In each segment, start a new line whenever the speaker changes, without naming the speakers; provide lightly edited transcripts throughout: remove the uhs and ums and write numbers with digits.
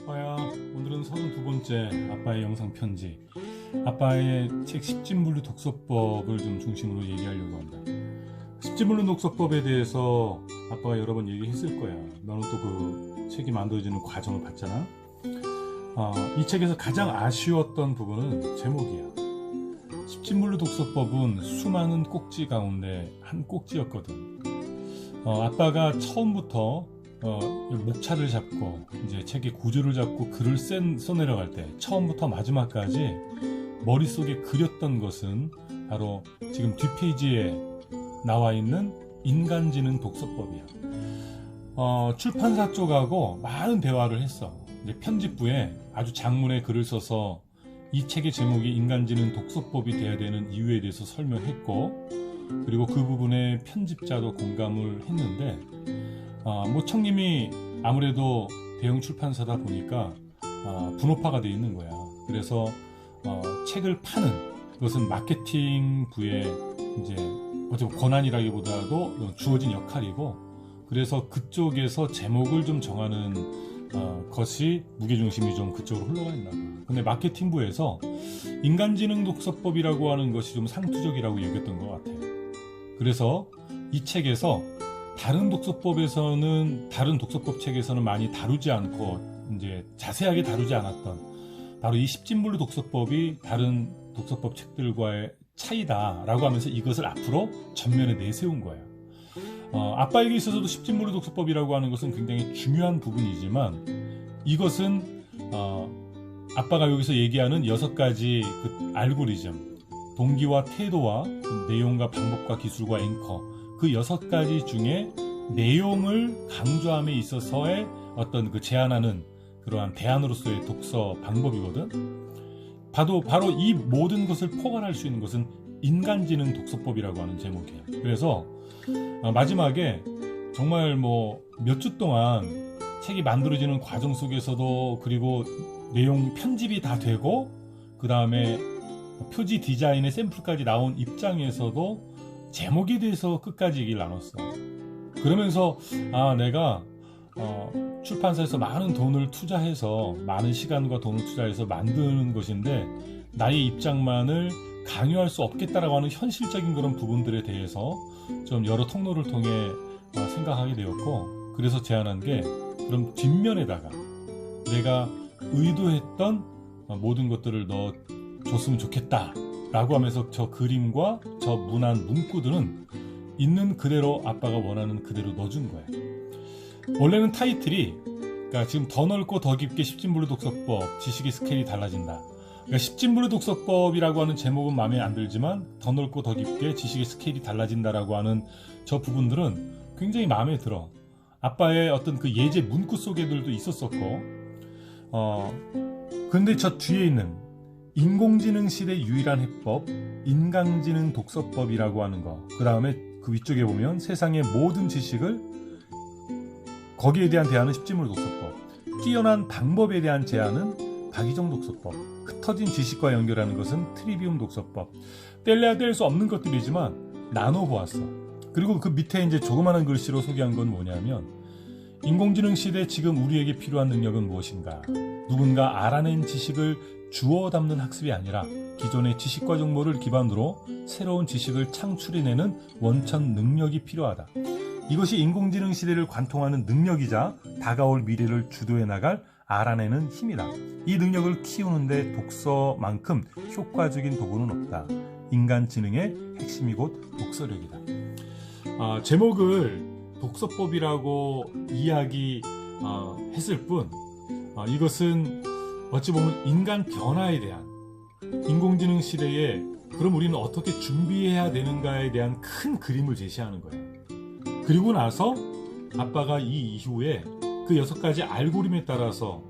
아빠야, 오늘은 32번째 아빠의 영상 편지, 아빠의 책 십진물류 독서법을 좀 중심으로 얘기하려고 한다. 십진물류 독서법에 대해서 아빠가 여러 번 얘기했을 거야. 너는 또 그 책이 만들어지는 과정을 봤잖아. 이 책에서 가장 아쉬웠던 부분은 제목이야. 십진물류 독서법은 수많은 꼭지 가운데 한 꼭지였거든. 아빠가 처음부터 목차를 잡고 이제 책의 구조를 잡고 글을 써내려갈 때 처음부터 마지막까지 머릿속에 그렸던 것은 바로 지금 뒷페이지에 나와 있는 인간지능 독서법이야. 출판사 쪽하고 많은 대화를 했어. 이제 편집부에 아주 장문의 글을 써서 이 책의 제목이 인간지능 독서법이 돼야 되는 이유에 대해서 설명했고, 그리고 그 부분에 편집자도 공감을 했는데, 청님이 아무래도 대형 출판사다 보니까 분업화가 되어 있는 거야. 그래서 책을 파는 그것은 마케팅부의 이제 어쩌면 권한이라기보다도 주어진 역할이고, 그래서 그쪽에서 제목을 좀 정하는 것이 무게중심이 좀 그쪽으로 흘러가 있나 봐. 근데 마케팅부에서 인간지능 독서법이라고 하는 것이 좀 상투적이라고 얘기했던 것 같아. 그래서 이 책에서 다른 독서법 책에서는 많이 다루지 않고 이제 자세하게 다루지 않았던 바로 이 십진물류 독서법이 다른 독서법 책들과의 차이다라고 하면서 이것을 앞으로 전면에 내세운 거야. 아빠에게 있어서도 십진물류 독서법이라고 하는 것은 굉장히 중요한 부분이지만, 이것은 아빠가 여기서 얘기하는 6가지 그 알고리즘, 동기와 태도와 그 내용과 방법과 기술과 앵커, 그 6가지 중에 내용을 강조함에 있어서의 어떤 그 제안하는 그러한 대안으로서의 독서 방법이거든. 바로 이 모든 것을 포괄할 수 있는 것은 인간지능 독서법이라고 하는 제목이야. 그래서 마지막에 정말 몇 주 동안 책이 만들어지는 과정 속에서도, 그리고 내용 편집이 다 되고 그 다음에 표지 디자인의 샘플까지 나온 입장에서도 제목에 대해서 끝까지 얘기를 나눴어. 그러면서 내가 출판사에서 많은 돈을 투자해서, 많은 시간과 돈을 투자해서 만드는 것인데 나의 입장만을 강요할 수 없겠다라고 하는 현실적인 그런 부분들에 대해서 좀 여러 통로를 통해 생각하게 되었고, 그래서 제안한 게, 그럼 뒷면에다가 내가 의도했던 모든 것들을 넣어줬으면 좋겠다 라고 하면서 저 그림과 저 문안 문구들은 있는 그대로 아빠가 원하는 그대로 넣어준 거야. 원래는 타이틀이, 그러니까 지금 더 넓고 더 깊게 십진물류 독서법, 지식의 스케일이 달라진다. 그러니까 십진물류 독서법이라고 하는 제목은 마음에 안 들지만 더 넓고 더 깊게 지식의 스케일이 달라진다라고 하는 저 부분들은 굉장히 마음에 들어. 아빠의 어떤 그 예제 문구 속에들도 있었었고, 근데 저 뒤에 있는 인공지능 시대 유일한 해법, 인간지능 독서법이라고 하는 거, 그 다음에 그 위쪽에 보면 세상의 모든 지식을, 거기에 대한 대안은 십진물류 독서법, 뛰어난 방법에 대한 제안은 박이정 독서법, 흩어진 지식과 연결하는 것은 트리비움 독서법. 뗄래야 뗄 수 없는 것들이지만 나눠보았어. 그리고 그 밑에 이제 조그마한 글씨로 소개한 건 뭐냐면, 인공지능 시대 지금 우리에게 필요한 능력은 무엇인가? 누군가 알아낸 지식을 주워 담는 학습이 아니라 기존의 지식과 정보를 기반으로 새로운 지식을 창출해내는 원천 능력이 필요하다. 이것이 인공지능 시대를 관통하는 능력이자 다가올 미래를 주도해 나갈 알아내는 힘이다. 이 능력을 키우는데 독서만큼 효과적인 도구는 없다. 인간지능의 핵심이 곧 독서력이다. 제목을 독서법이라고 이야기했을 뿐, 이것은 어찌 보면 인간 변화에 대한, 인공지능 시대에 그럼 우리는 어떻게 준비해야 되는가에 대한 큰 그림을 제시하는 거예요. 그리고 나서 아빠가 이 이후에 그 6가지 알고리즘에 따라서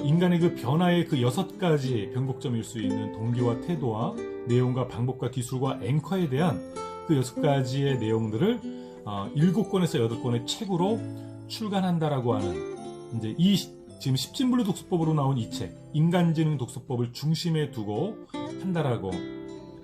인간의 그 변화의 그 6가지 변곡점일 수 있는 동기와 태도와 내용과 방법과 기술과 앵커에 대한 그 6가지의 내용들을 7권에서 8권의 책으로 출간한다라고 하는, 이제 이 지금 십진물류 독서법으로 나온 이 책, 인간지능 독서법을 중심에 두고 한다라고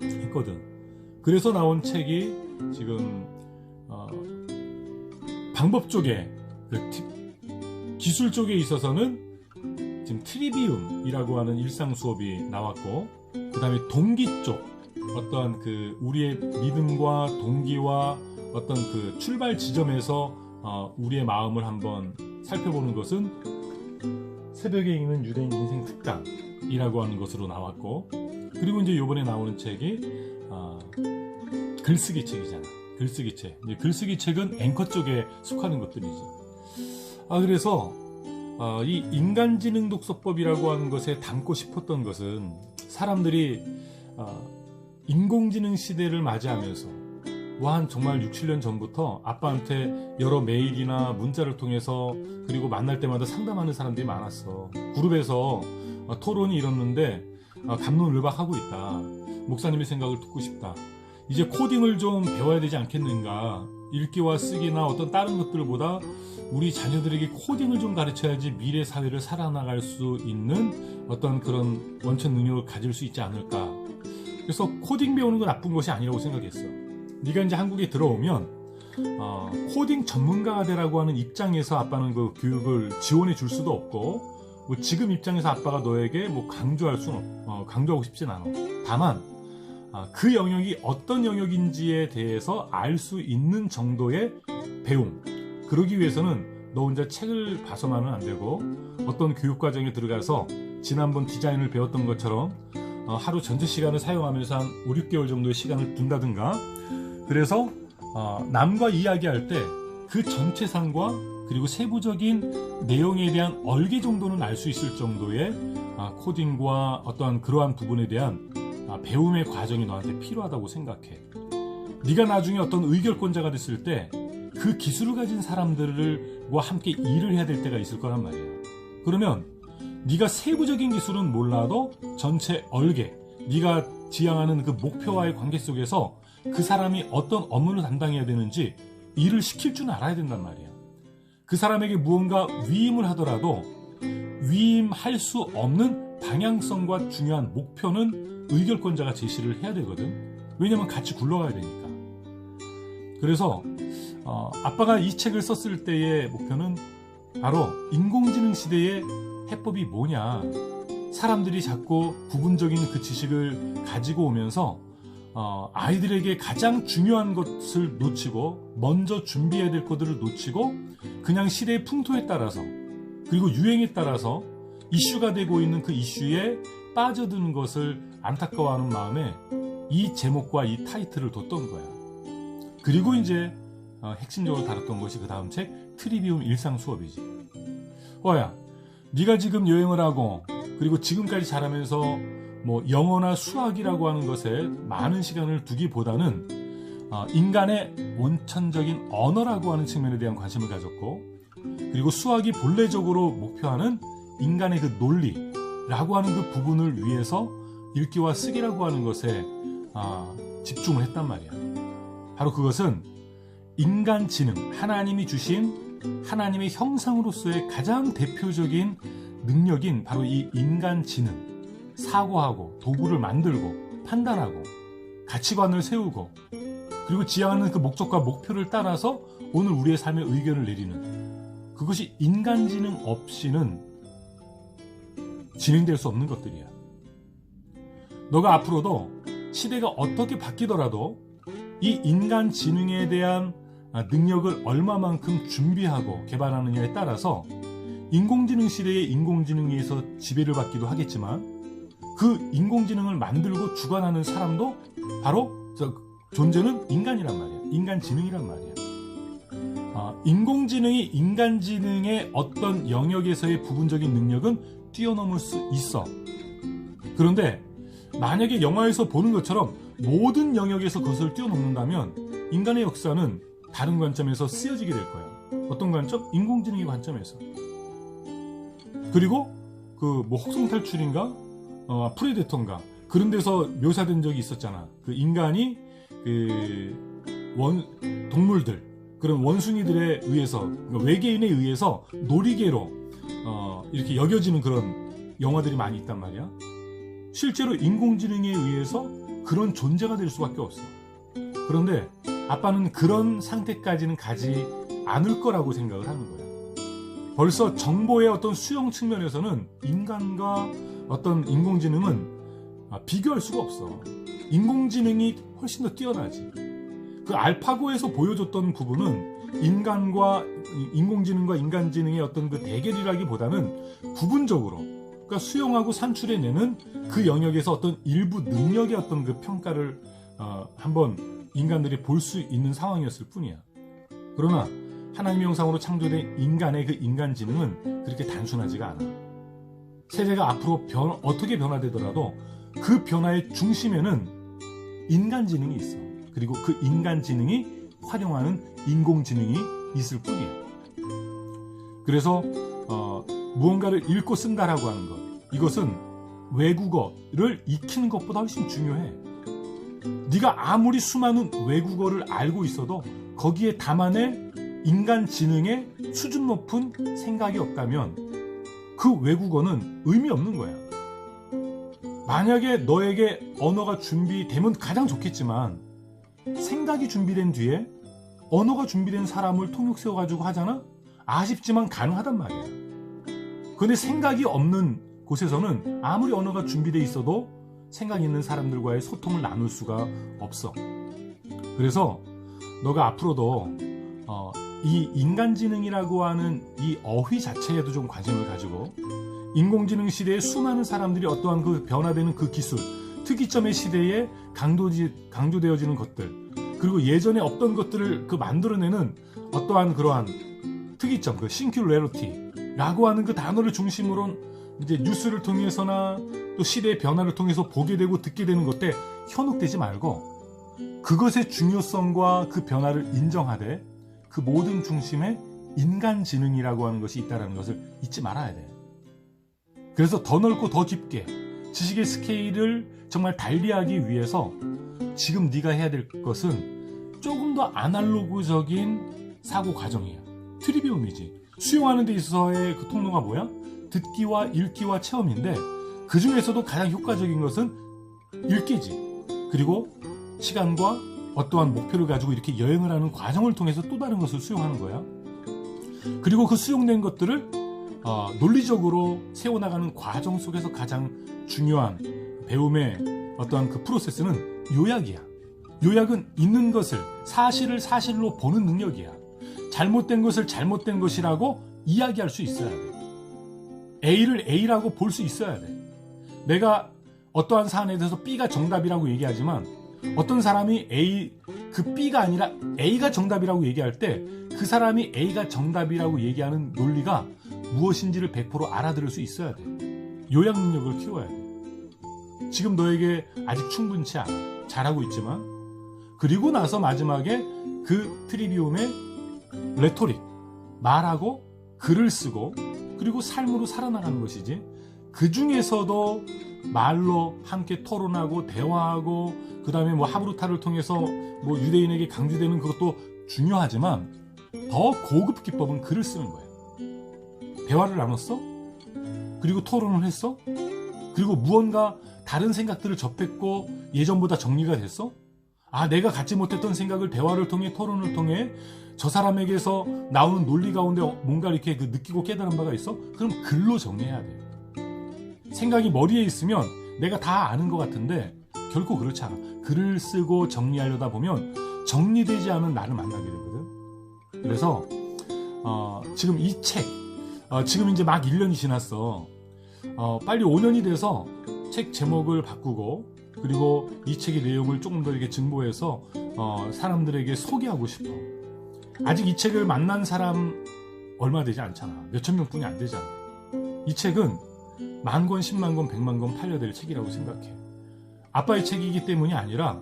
했거든. 그래서 나온 책이 지금 방법 쪽에, 기술 쪽에 있어서는 지금 트리비움이라고 하는 일상 수업이 나왔고, 그 다음에 동기 쪽, 어떤 그 우리의 믿음과 동기와 어떤 그 출발 지점에서 우리의 마음을 한번 살펴보는 것은 새벽에 읽는 유대인 인생 특강이라고 하는 것으로 나왔고, 그리고 이제 요번에 나오는 책이 글쓰기 책이잖아. 글쓰기 책. 이제 글쓰기 책은 앵커 쪽에 속하는 것들이지. 그래서 이 인간지능 독서법이라고 하는 것에 담고 싶었던 것은, 사람들이 인공지능 시대를 맞이하면서 한 정말 6, 7년 전부터 아빠한테 여러 메일이나 문자를 통해서, 그리고 만날 때마다 상담하는 사람들이 많았어. 그룹에서 토론이 이뤘는데 갑론을박하고 있다. 목사님의 생각을 듣고 싶다. 이제 코딩을 좀 배워야 되지 않겠는가. 읽기와 쓰기나 어떤 다른 것들보다 우리 자녀들에게 코딩을 좀 가르쳐야지 미래 사회를 살아나갈 수 있는 어떤 그런 원천 능력을 가질 수 있지 않을까. 그래서 코딩 배우는 건 나쁜 것이 아니라고 생각했어. 네가 이제 한국에 들어오면 코딩 전문가가 되라고 하는 입장에서 아빠는 그 교육을 지원해 줄 수도 없고, 뭐 지금 입장에서 아빠가 너에게 뭐 강조하고 싶진 않아. 다만 그 영역이 어떤 영역인지에 대해서 알 수 있는 정도의 배움, 그러기 위해서는 너 혼자 책을 봐서만은 안 되고, 어떤 교육과정에 들어가서 지난번 디자인을 배웠던 것처럼 하루 전체 시간을 사용하면서 한 5, 6개월 정도의 시간을 둔다든가, 그래서 남과 이야기할 때 그 전체상과 그리고 세부적인 내용에 대한 얼개 정도는 알 수 있을 정도의 코딩과 어떠한 그러한 부분에 대한 배움의 과정이 너한테 필요하다고 생각해. 네가 나중에 어떤 의결권자가 됐을 때 그 기술을 가진 사람들과 함께 일을 해야 될 때가 있을 거란 말이야. 그러면 네가 세부적인 기술은 몰라도 전체 얼개, 네가 지향하는 그 목표와의 관계 속에서 그 사람이 어떤 업무를 담당해야 되는지 일을 시킬 줄 알아야 된단 말이야. 그 사람에게 무언가 위임을 하더라도 위임할 수 없는 방향성과 중요한 목표는 의결권자가 제시를 해야 되거든. 왜냐면 같이 굴러가야 되니까. 그래서 아빠가 이 책을 썼을 때의 목표는 바로 인공지능 시대의 해법이 뭐냐, 사람들이 자꾸 부분적인 그 지식을 가지고 오면서 아이들에게 가장 중요한 것을 놓치고, 먼저 준비해야 될 것들을 놓치고, 그냥 시대의 풍토에 따라서 그리고 유행에 따라서 이슈가 되고 있는 그 이슈에 빠져드는 것을 안타까워하는 마음에 이 제목과 이 타이틀을 뒀던 거야. 그리고 이제 핵심적으로 다뤘던 것이 그 다음 책 트리비움 일상 수업이지. 야, 네가 지금 여행을 하고 그리고 지금까지 자라면서 뭐 영어나 수학이라고 하는 것에 많은 시간을 두기보다는 인간의 원천적인 언어라고 하는 측면에 대한 관심을 가졌고, 그리고 수학이 본래적으로 목표하는 인간의 그 논리라고 하는 그 부분을 위해서 읽기와 쓰기라고 하는 것에 집중을 했단 말이야. 바로 그것은 인간 지능, 하나님이 주신 하나님의 형상으로서의 가장 대표적인 능력인 바로 이 인간 지능, 사고하고 도구를 만들고 판단하고 가치관을 세우고, 그리고 지향하는 그 목적과 목표를 따라서 오늘 우리의 삶에 의견을 내리는, 그것이 인간지능 없이는 진행될 수 없는 것들이야. 너가 앞으로도 시대가 어떻게 바뀌더라도 이 인간지능에 대한 능력을 얼마만큼 준비하고 개발하느냐에 따라서 인공지능 시대의 인공지능에 의해서 지배를 받기도 하겠지만, 그 인공지능을 만들고 주관하는 사람도 바로 존재는 인간이란 말이야. 인간지능이란 말이야. 인공지능이 인간지능의 어떤 영역에서의 부분적인 능력은 뛰어넘을 수 있어. 그런데 만약에 영화에서 보는 것처럼 모든 영역에서 그것을 뛰어넘는다면 인간의 역사는 다른 관점에서 쓰여지게 될 거야. 어떤 관점? 인공지능의 관점에서. 그리고 그 뭐 혹성탈출인가? 프레데터인가? 그런 데서 묘사된 적이 있었잖아. 그 인간이 동물들, 그런 원숭이들에 의해서, 외계인에 의해서 놀이개로 이렇게 여겨지는 그런 영화들이 많이 있단 말이야. 실제로 인공지능에 의해서 그런 존재가 될 수밖에 없어. 그런데 아빠는 그런 상태까지는 가지 않을 거라고 생각을 하는 거야. 벌써 정보의 어떤 수용 측면에서는 인간과 어떤 인공지능은 비교할 수가 없어. 인공지능이 훨씬 더 뛰어나지. 그 알파고에서 보여줬던 부분은 인공지능과 인간지능의 어떤 그 대결이라기보다는 부분적으로, 그러니까 수용하고 산출해내는 그 영역에서 어떤 일부 능력의 어떤 그 평가를 한번 인간들이 볼 수 있는 상황이었을 뿐이야. 그러나 하나님의 형상으로 창조된 인간의 그 인간지능은 그렇게 단순하지가 않아. 세대가 앞으로 어떻게 변화되더라도 그 변화의 중심에는 인간지능이 있어. 그리고 그 인간지능이 활용하는 인공지능이 있을 뿐이야. 그래서 무언가를 읽고 쓴다라고 하는 것, 이것은 외국어를 익히는 것보다 훨씬 중요해. 네가 아무리 수많은 외국어를 알고 있어도 거기에 담아낼 인간지능의 수준 높은 생각이 없다면 그 외국어는 의미 없는 거야. 만약에 너에게 언어가 준비되면 가장 좋겠지만 생각이 준비된 뒤에 언어가 준비된 사람을 통역 세워가지고 하잖아? 아쉽지만 가능하단 말이야. 그런데 생각이 없는 곳에서는 아무리 언어가 준비되어 있어도 생각 있는 사람들과의 소통을 나눌 수가 없어. 그래서 너가 앞으로도 이 인간지능이라고 하는 이 어휘 자체에도 좀 관심을 가지고 인공지능 시대에 수많은 사람들이 어떠한 그 변화되는 그 기술, 특이점의 시대에 강조되어지는 것들, 그리고 예전에 없던 것들을 그 만들어내는 어떠한 그러한 특이점, 그 싱귤레리티라고 하는 그 단어를 중심으로 이제 뉴스를 통해서나 또 시대의 변화를 통해서 보게 되고 듣게 되는 것에 현혹되지 말고 그것의 중요성과 그 변화를 인정하되 그 모든 중심에 인간지능이라고 하는 것이 있다는 것을 잊지 말아야 돼. 그래서 더 넓고 더 깊게 지식의 스케일을 정말 달리하기 위해서 지금 네가 해야 될 것은 조금 더 아날로그적인 사고 과정이야. 트리비움이지. 수용하는 데 있어서의 그 통로가 뭐야? 듣기와 읽기와 체험인데 그 중에서도 가장 효과적인 것은 읽기지. 그리고 시간과 어떠한 목표를 가지고 이렇게 여행을 하는 과정을 통해서 또 다른 것을 수용하는 거야. 그리고 그 수용된 것들을 논리적으로 세워나가는 과정 속에서 가장 중요한 배움의 어떠한 그 프로세스는 요약이야. 요약은 있는 것을, 사실을 사실로 보는 능력이야. 잘못된 것을 잘못된 것이라고 이야기할 수 있어야 돼. A를 A라고 볼 수 있어야 돼. 내가 어떠한 사안에 대해서 B가 정답이라고 얘기하지만 어떤 사람이 그 B가 아니라 A가 정답이라고 얘기할 때 그 사람이 A가 정답이라고 얘기하는 논리가 무엇인지를 100% 알아들을 수 있어야 돼. 요약 능력을 키워야 돼. 지금 너에게 아직 충분치 않아. 잘하고 있지만. 그리고 나서 마지막에 그 트리비움의 레토릭, 말하고 글을 쓰고 그리고 삶으로 살아나가는 것이지. 그 중에서도 말로 함께 토론하고 대화하고 그 다음에 뭐 하브루타를 통해서 뭐 유대인에게 강조되는 그것도 중요하지만 더 고급 기법은 글을 쓰는 거야. 대화를 나눴어? 그리고 토론을 했어? 그리고 무언가 다른 생각들을 접했고 예전보다 정리가 됐어? 내가 갖지 못했던 생각을 대화를 통해 토론을 통해 저 사람에게서 나오는 논리 가운데 뭔가 이렇게 느끼고 깨달은 바가 있어? 그럼 글로 정리해야 돼. 생각이 머리에 있으면 내가 다 아는 것 같은데 결코 그렇지 않아. 글을 쓰고 정리하려다 보면 정리되지 않은 나를 만나게 되거든. 그래서 지금 이 책, 지금 이제 막 1년이 지났어. 빨리 5년이 돼서 책 제목을 바꾸고 그리고 이 책의 내용을 조금 더 이렇게 증보해서 사람들에게 소개하고 싶어. 아직 이 책을 만난 사람 얼마 되지 않잖아. 몇천 명뿐이 안 되잖아. 이 책은 10,000권, 100,000권, 1,000,000권 팔려야 될 책이라고 생각해. 아빠의 책이기 때문이 아니라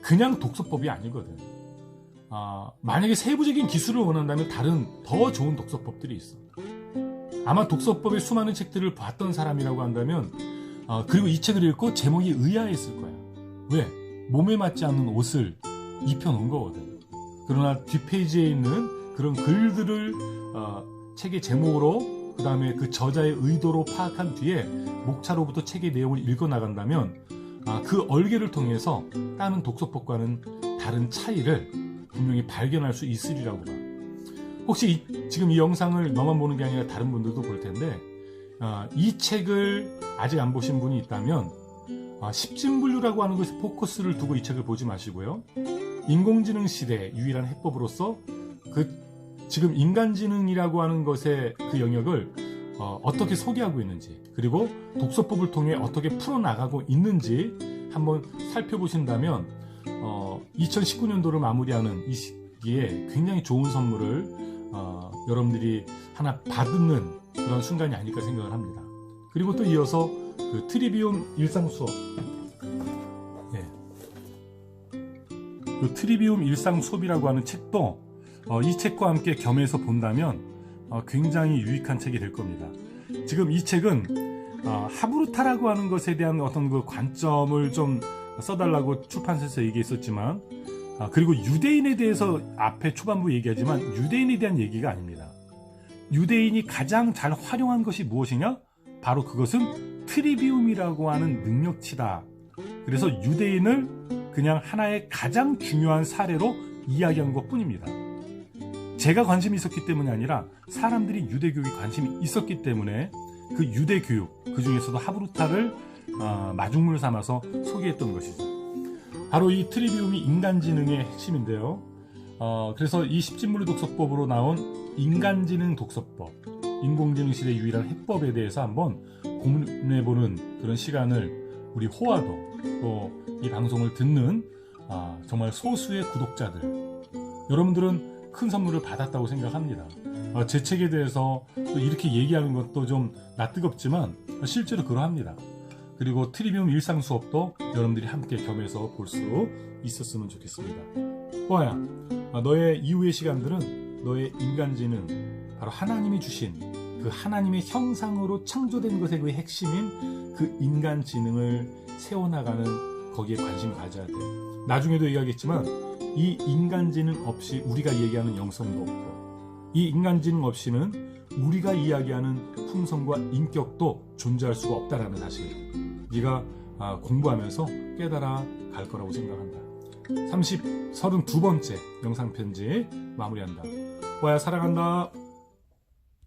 그냥 독서법이 아니거든. 만약에 세부적인 기술을 원한다면 다른 더 좋은 독서법들이 있어. 아마 독서법의 수많은 책들을 봤던 사람이라고 한다면 그리고 이 책을 읽고 제목이 의아했을 거야. 왜? 몸에 맞지 않는 옷을 입혀놓은 거거든. 그러나 뒷페이지에 있는 그런 글들을 책의 제목으로 그 다음에 그 저자의 의도로 파악한 뒤에 목차로부터 책의 내용을 읽어나간다면 그 얼개를 통해서 다른 독서법과는 다른 차이를 분명히 발견할 수 있으리라고 봐.
혹시 지금 이 영상을 너만 보는 게 아니라 다른 분들도 볼 텐데 이 책을 아직 안 보신 분이 있다면 십진분류라고 하는 것에 포커스를 두고 이 책을 보지 마시고요. 인공지능 시대 유일한 해법으로서 지금 인간지능이라고 하는 것의 그 영역을 어떻게 소개하고 있는지, 그리고 독서법을 통해 어떻게 풀어나가고 있는지 한번 살펴보신다면 2019년도를 마무리하는 이 시기에 굉장히 좋은 선물을 여러분들이 하나 받는 그런 순간이 아닐까 생각을 합니다. 그리고 또 이어서 그 트리비움 일상 수업, 그 트리비움 일상 수업이라고 하는 책도 이 책과 함께 겸해서 본다면 굉장히 유익한 책이 될 겁니다. 지금 이 책은 하브루타라고 하는 것에 대한 어떤 그 관점을 좀 써달라고 출판사에서 얘기했었지만, 그리고 유대인에 대해서 앞에 초반부 얘기하지만 유대인에 대한 얘기가 아닙니다. 유대인이 가장 잘 활용한 것이 무엇이냐? 바로 그것은 트리비움이라고 하는 능력치다. 그래서 유대인을 그냥 하나의 가장 중요한 사례로 이야기한 것 뿐입니다. 제가 관심이 있었기 때문이 아니라 사람들이 유대교육에 관심이 있었기 때문에 그 유대교육, 그 중에서도 하브루타를 마중물 삼아서 소개했던 것이죠. 바로 이 트리비움이 인간지능의 핵심인데요. 그래서 이 십진물류 독서법으로 나온 인간지능 독서법, 인공지능 시대 유일한 해법에 대해서 한번 고민해보는 그런 시간을 우리 호화도, 또 이 방송을 듣는 정말 소수의 구독자들, 여러분들은 큰 선물을 받았다고 생각합니다. 제 책에 대해서 또 이렇게 얘기하는 것도 좀 낯뜨겁지만 실제로 그러합니다. 그리고 트리비움 일상 수업도 여러분들이 함께 겸해서 볼 수 있었으면 좋겠습니다. 호아야, 너의 이후의 시간들은 너의 인간지능, 바로 하나님이 주신 그 하나님의 형상으로 창조된 것의 그 핵심인 그 인간지능을 세워나가는 거기에 관심 가져야 돼. 나중에도 얘기하겠지만 이 인간지능 없이 우리가 얘기하는 영성도 없고, 이 인간지능 없이는 우리가 이야기하는 품성과 인격도 존재할 수가 없다라는 사실, 네가 공부하면서 깨달아 갈 거라고 생각한다. 32번째 영상 편지 마무리한다. 호아야, 사랑한다.